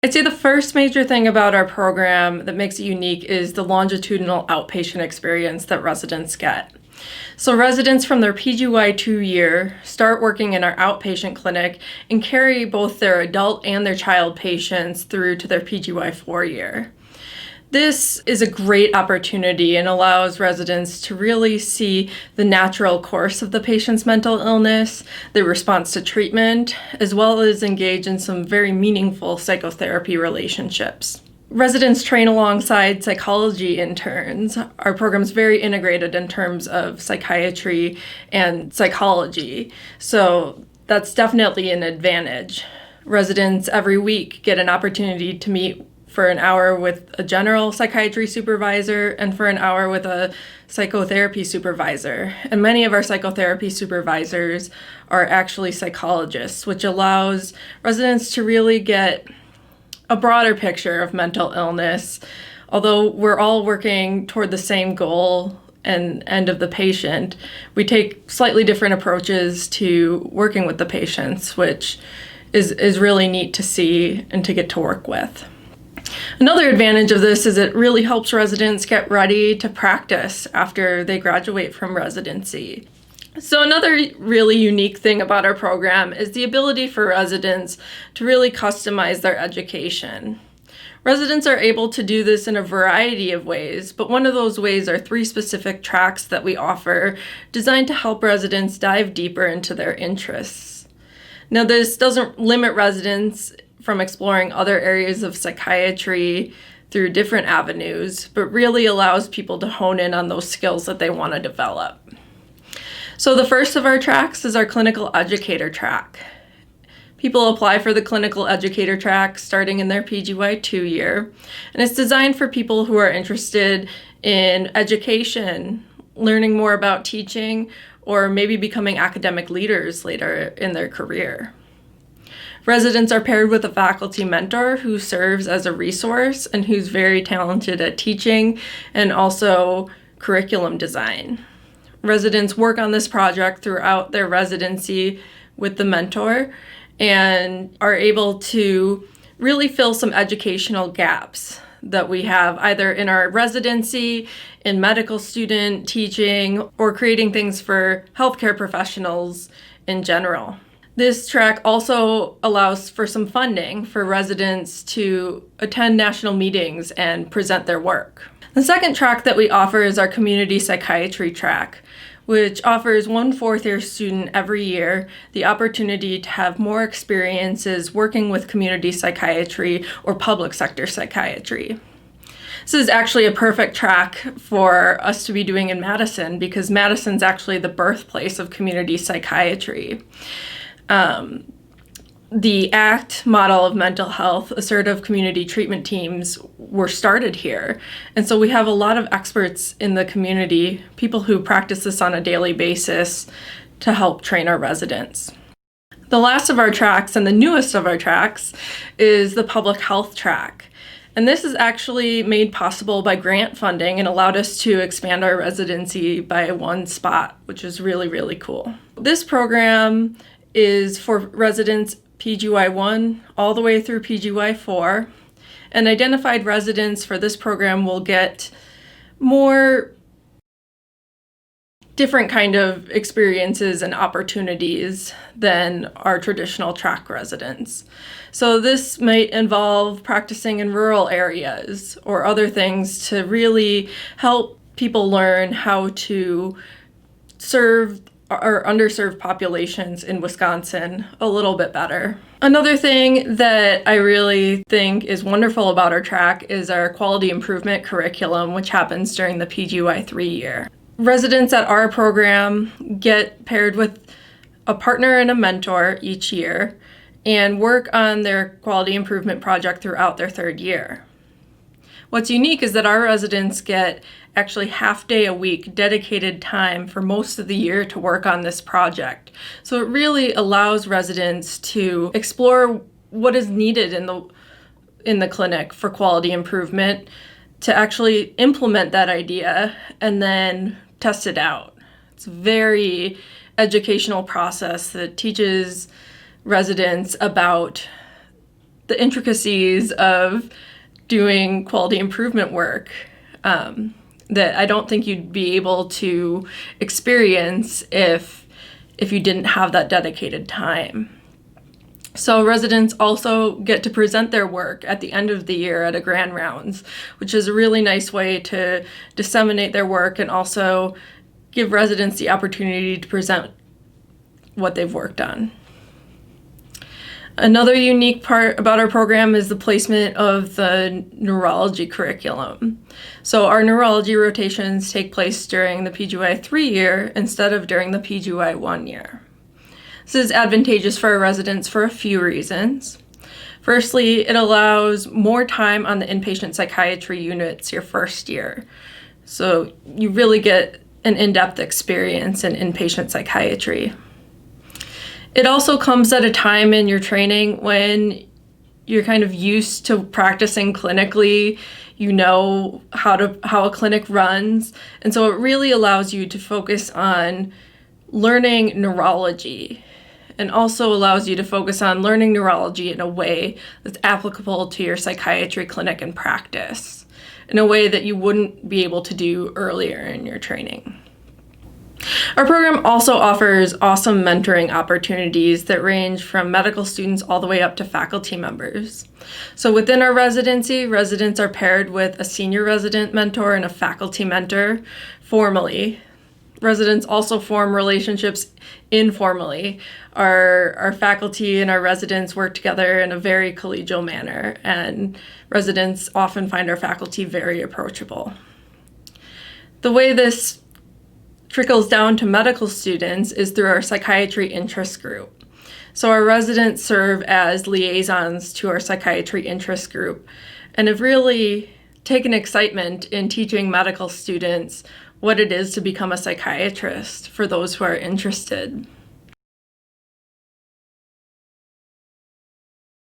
I'd say the first major thing about our program that makes it unique is the longitudinal outpatient experience that residents get. So residents from their PGY2 year start working in our outpatient clinic and carry both their adult and their child patients through to their PGY4 year. This is a great opportunity and allows residents to really see the natural course of the patient's mental illness, their response to treatment, as well as engage in some very meaningful psychotherapy relationships. Residents train alongside psychology interns. Our program's very integrated in terms of psychiatry and psychology, so that's definitely an advantage. Residents every week get an opportunity to meet for an hour with a general psychiatry supervisor and for an hour with a psychotherapy supervisor. And many of our psychotherapy supervisors are actually psychologists, which allows residents to really get a broader picture of mental illness. Although we're all working toward the same goal and end of the patient, we take slightly different approaches to working with the patients, which is really neat to see and to get to work with. Another advantage of this is it really helps residents get ready to practice after they graduate from residency. So another really unique thing about our program is the ability for residents to really customize their education. Residents are able to do this in a variety of ways, but one of those ways are 3 specific tracks that we offer designed to help residents dive deeper into their interests. Now, this doesn't limit residents from exploring other areas of psychiatry through different avenues, but really allows people to hone in on those skills that they want to develop. So the first of our tracks is our Clinical Educator track. People apply for the Clinical Educator track starting in their PGY2 year, and it's designed for people who are interested in education, learning more about teaching, or maybe becoming academic leaders later in their career. Residents are paired with a faculty mentor who serves as a resource and who's very talented at teaching and also curriculum design. Residents work on this project throughout their residency with the mentor and are able to really fill some educational gaps that we have either in our residency, in medical student teaching, or creating things for healthcare professionals in general. This track also allows for some funding for residents to attend national meetings and present their work. The second track that we offer is our Community Psychiatry track, which offers one 4th-year student every year the opportunity to have more experiences working with community psychiatry or public sector psychiatry. This is actually a perfect track for us to be doing in Madison because Madison's actually the birthplace of community psychiatry. The ACT model of mental health, assertive community treatment teams, were started here. And so we have a lot of experts in the community, people who practice this on a daily basis to help train our residents. The last of our tracks and the newest of our tracks is the public health track. And this is actually made possible by grant funding and allowed us to expand our residency by 1 spot, which is really, really cool. This program is for residents PGY1 all the way through PGY4, and identified residents for this program will get more different kind of experiences and opportunities than our traditional track residents. So this might involve practicing in rural areas or other things to really help people learn how to serve our underserved populations in Wisconsin a little bit better. Another thing that I really think is wonderful about our track is our quality improvement curriculum, which happens during the PGY3 year. Residents at our program get paired with a partner and a mentor each year and work on their quality improvement project throughout their 3rd year. What's unique is that our residents get actually half day a week dedicated time for most of the year to work on this project. So it really allows residents to explore what is needed in the clinic for quality improvement, to actually implement that idea and then test it out. It's a very educational process that teaches residents about the intricacies of doing quality improvement work that I don't think you'd be able to experience if you didn't have that dedicated time. So residents also get to present their work at the end of the year at a grand rounds, which is a really nice way to disseminate their work and also give residents the opportunity to present what they've worked on. Another unique part about our program is the placement of the neurology curriculum. So our neurology rotations take place during the PGY 3 year instead of during the PGY 1 year. This is advantageous for our residents for a few reasons. Firstly, it allows more time on the inpatient psychiatry units your first year. So you really get an in-depth experience in inpatient psychiatry. It also comes at a time in your training when you're kind of used to practicing clinically, you know how a clinic runs, and so it really allows you to focus on learning neurology, and also allows you to focus on learning neurology in a way that's applicable to your psychiatry clinic and practice, in a way that you wouldn't be able to do earlier in your training. Our program also offers awesome mentoring opportunities that range from medical students all the way up to faculty members. So within our residency, residents are paired with a senior resident mentor and a faculty mentor formally. Residents also form relationships informally. Our faculty and our residents work together in a very collegial manner, and residents often find our faculty very approachable. The way this trickles down to medical students is through our psychiatry interest group. So our residents serve as liaisons to our psychiatry interest group and have really taken excitement in teaching medical students what it is to become a psychiatrist for those who are interested.